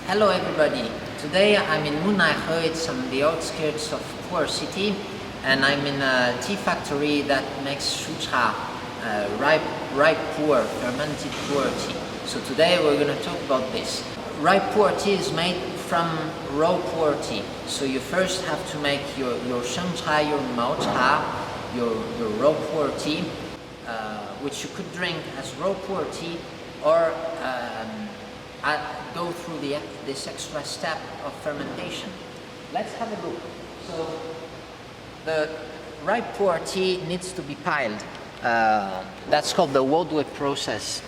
Hello everybody. Today I'm in Pu-erh, it's on the outskirts of Pu'er city, and I'm in a tea factory that makes shucha, ripe Pu'er, fermented Pu'er tea. So today we're going to talk about this. Ripe Pu'er tea is made from raw Pu'er tea. So you first have to make your shengcha, your maocha, your raw Pu'er tea, which you could drink as raw Pu'er tea, or go through this extra step of fermentation. Let's have a look. So the ripe Pu'er tea needs to be piled. That's called the wodui process.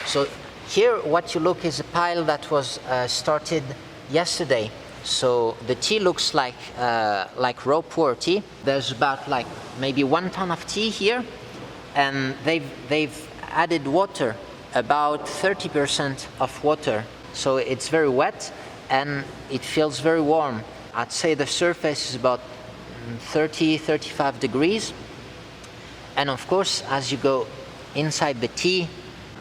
So here what you look is a pile that was started yesterday. So the tea looks like raw Pu'er tea. There's about like maybe 1 ton of tea here, and they've added water, about 30% of water. So it's very wet and it feels very warm. I'd say the surface is about 30-35 degrees. And of course, as you go inside the tea,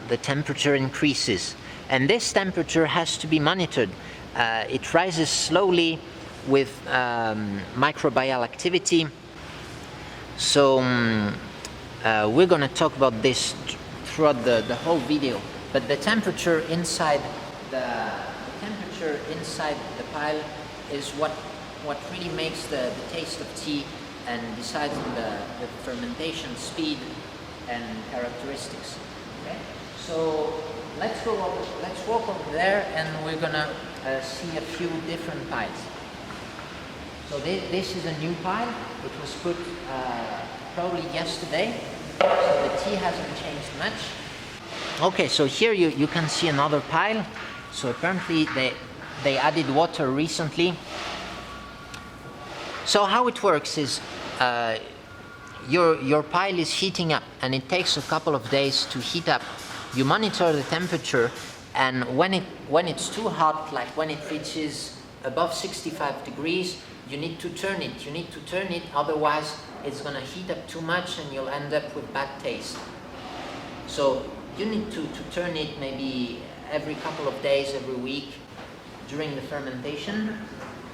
the temperature increases. And this temperature has to be monitored. It rises slowly with microbial activity. So we're going to talk about this throughout the whole video. But the temperature inside the pile is what really makes the taste of tea and decides on the fermentation speed and characteristics. Okay? So let's walk over there, and we're gonna see a few different piles. So this is a new pile. It was put probably yesterday, so the tea hasn't changed much. Okay, so here you can see another pile. So apparently they added water recently. So how it works is your pile is heating up, and it takes a couple of days to heat up. You monitor the temperature, and when it's too hot, like when it reaches above 65 degrees, you need to turn it. Otherwise it's going to heat up too much and you'll end up with bad taste. So you need to turn it maybe every couple of days, every week during the fermentation.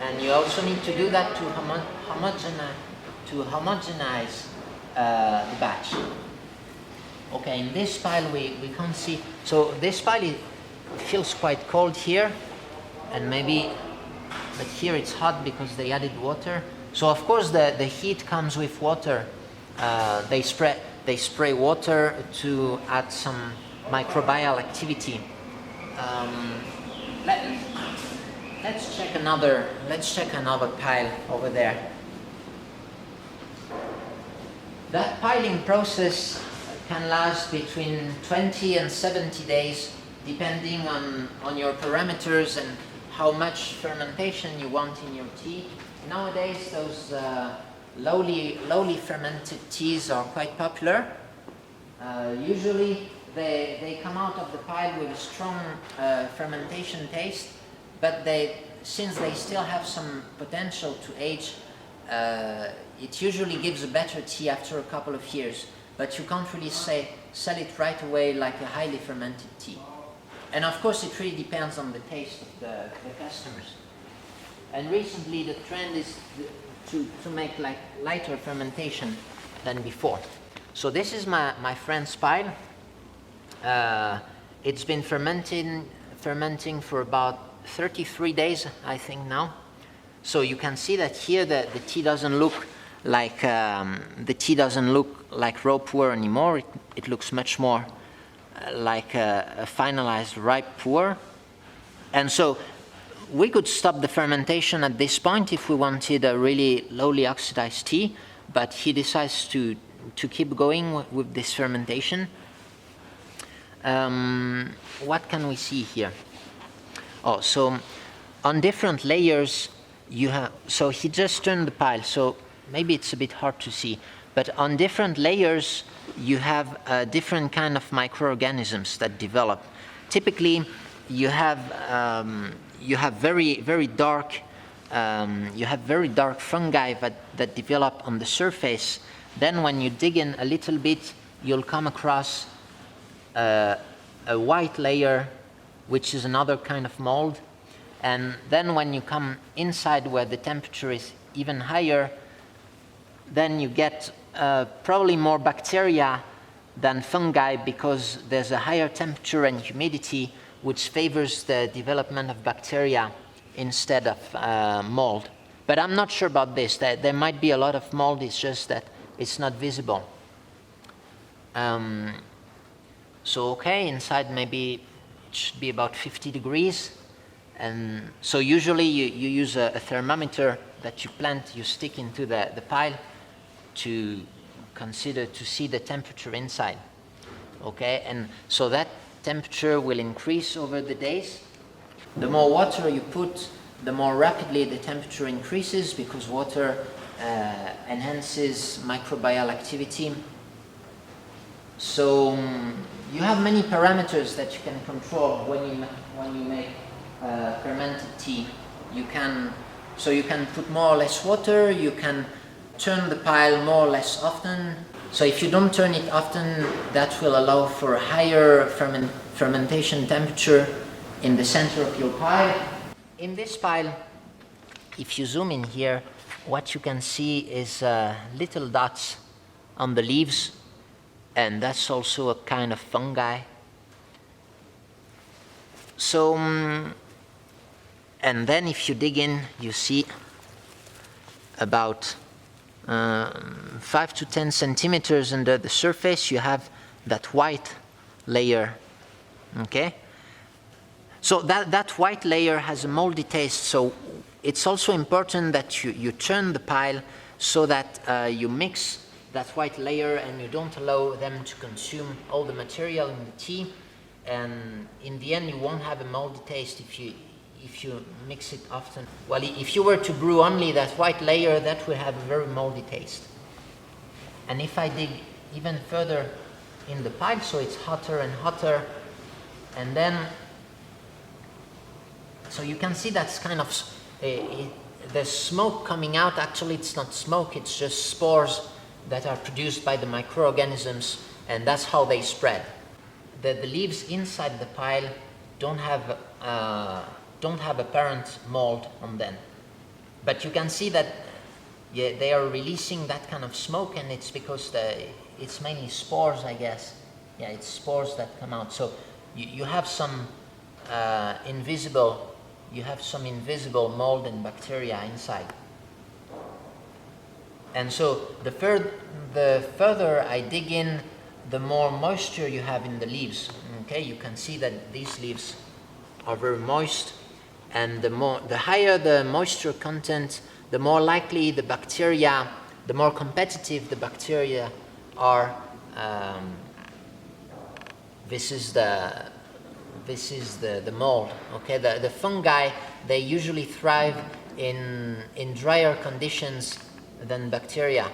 And you also need to do that to homogenize the batch. Okay, in this pile we can't see. So this pile, it feels quite cold here, and but here it's hot because they added water. So of course the heat comes with water. They spray water to add some microbial activity. Let's check another pile over there. That piling process can last between 20 and 70 days, depending on your parameters and how much fermentation you want in your tea. Nowadays, those lowly fermented teas are quite popular. Usually they come out of the pile with a strong fermentation taste, but since they still have some potential to age, it usually gives a better tea after a couple of years. But you can't really sell it right away like a highly fermented tea. And of course it really depends on the taste of the customers. And recently the trend is to make like lighter fermentation than before. So this is my friend's pile. It's been fermenting for about 33 days, I think now. So you can see that here the tea doesn't look like raw Pu'er anymore. It looks much more like a finalized ripe Pu'er. And so we could stop the fermentation at this point if we wanted a really lowly oxidized tea, but he decides to keep going with this fermentation. What can we see here? Oh, so on different layers you have, so he just turned the pile, so maybe it's a bit hard to see, but on different layers you have different kind of microorganisms that develop. Typically you have very dark fungi that develop on the surface. Then when you dig in a little bit, you'll come across a white layer, which is another kind of mold. And then when you come inside where the temperature is even higher, then you get probably more bacteria than fungi, because there's a higher temperature and humidity which favors the development of bacteria instead of mold. But I'm not sure about this. There might be a lot of mold, it's just that it's not visible. So okay, inside maybe it should be about 50 degrees. And so usually you use a thermometer that you plant, you stick into the pile to consider to see the temperature inside. Okay, and so that temperature will increase over the days. The more water you put, the more rapidly the temperature increases, because water enhances microbial activity. So you have many parameters that you can control when you make fermented tea. You can put more or less water, you can turn the pile more or less often. So if you don't turn it often, that will allow for a higher fermentation temperature in the center of your pile. In this pile, if you zoom in here, what you can see is little dots on the leaves, and that's also a kind of fungi. So, and then if you dig in, you see about 5 to 10 centimeters under the surface, you have that white layer, okay? So that white layer has a moldy taste, so it's also important that you turn the pile so that you mix that white layer and you don't allow them to consume all the material in the tea. And in the end, you won't have a moldy taste if you mix it often. Well, if you were to brew only that white layer, that will have a very moldy taste. And if I dig even further in the pile, so it's hotter and hotter, and then, so you can see that's kind of, there's smoke coming out. Actually, it's not smoke, it's just spores that are produced by the microorganisms, and that's how they spread. The leaves inside the pile don't have apparent mold on them, but you can see that they are releasing that kind of smoke, and it's because it's mainly spores, I guess. Yeah, it's spores that come out. So you have some invisible mold and bacteria inside. And so the further I dig in, the more moisture you have in the leaves. Okay, you can see that these leaves are very moist, and the higher the moisture content, the more likely the bacteria, the more competitive the bacteria are. This is the mold. Okay, the fungi, they usually thrive in drier conditions than bacteria.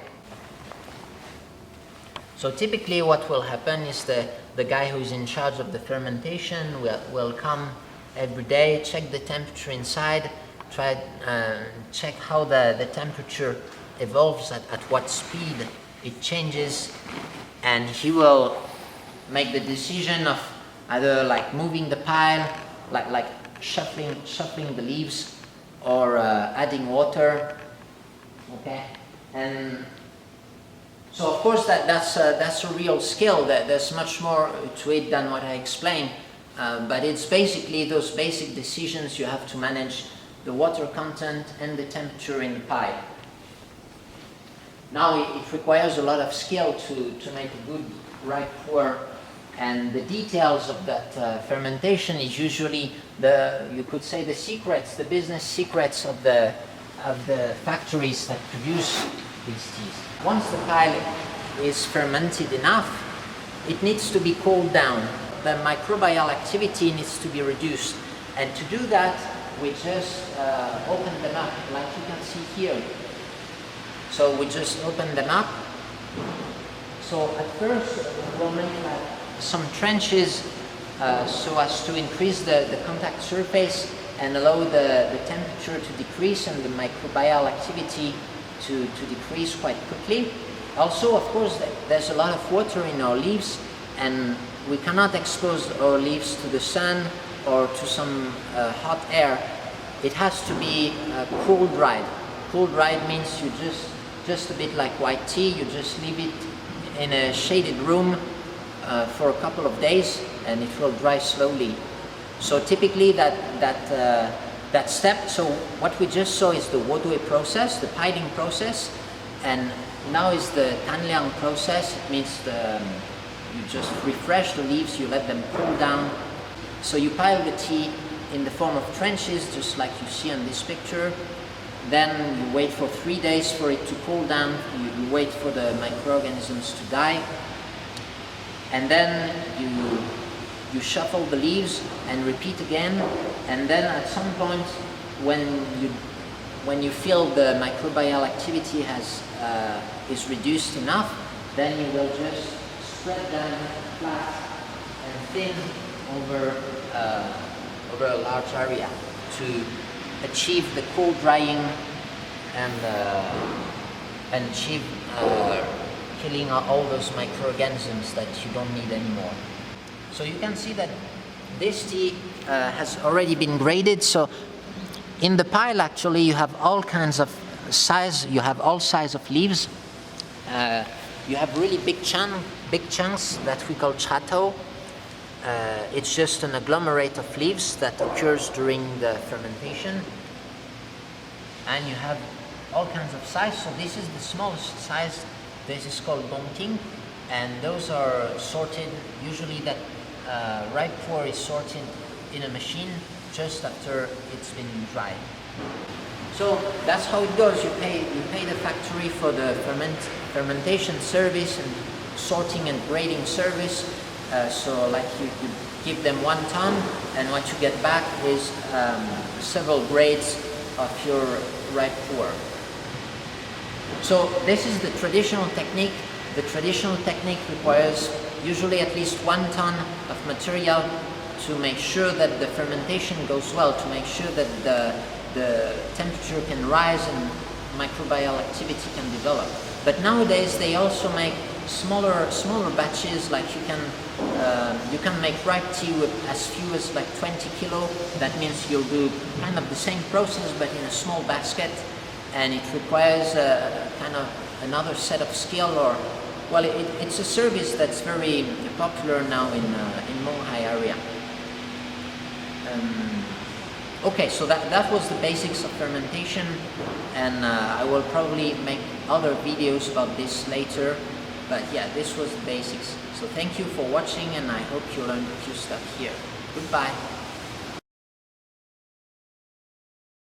So typically what will happen is the guy who's in charge of the fermentation will come every day, check the temperature inside, check how the temperature evolves, at what speed it changes, and he will make the decision of either like moving the pile, like shuffling the leaves, or adding water. Okay, and so of course that's a real skill. There's much more to it than what I explained, but it's basically those basic decisions you have to manage: the water content and the temperature in the pile. Now it requires a lot of skill to make a good ripe pu'er, and the details of that fermentation is usually you could say the secrets, the business secrets of the factories that produce these teas. Once the pile is fermented enough, it needs to be cooled down. The microbial activity needs to be reduced, and to do that, we just open them up, like you can see here. So we just open them up. So at first we'll make some trenches so as to increase the contact surface and allow the temperature to decrease and the microbial activity to decrease quite quickly. Also, of course, there's a lot of water in our leaves, and we cannot expose our leaves to the sun or to some hot air it has to be cool dried. Cool dried means you just a bit like white tea, you just leave it in a shaded room for a couple of days and it will dry slowly. So typically that step, so what we just saw is the wodui process, the piling process, and now is the tanliang process. It means you just refresh the leaves, you let them cool down. So you pile the tea in the form of trenches, just like you see on this picture. Then you wait for 3 days for it to cool down. You wait for the microorganisms to die. And then you shuffle the leaves and repeat again. And then at some point, when you feel the microbial activity is reduced enough, then you will just spread them flat and thin over a large area to achieve the cool drying and achieve killing all those microorganisms that you don't need anymore. So you can see that this tea has already been graded. So in the pile actually you have all kinds of size, you have all size of leaves. You have really big chunks that we call chateau. It's just an agglomerate of leaves that occurs during the fermentation. And you have all kinds of size. So this is the smallest size. This is called dongting. And those are sorted, usually that ripe pu'er is sorted in a machine just after it's been dried. So that's how it goes. You pay the factory for the fermentation service and sorting and grading service. So like you give them 1 ton, and what you get back is several grades of your ripe pu'er. So this is the traditional technique. The traditional technique requires usually at least 1 ton of material to make sure that the fermentation goes well, to make sure that the temperature can rise and microbial activity can develop. But nowadays they also make smaller batches. Like you can make ripe tea with as few as like 20 kilo. That means you'll do kind of the same process but in a small basket, and it requires kind of another set of skill, or well, it's a service that's very popular now in Monghai area. Okay, so that was the basics of fermentation, and I will probably make other videos about this later, but yeah, this was the basics. So thank you for watching, and I hope you learned a few stuff here. Goodbye.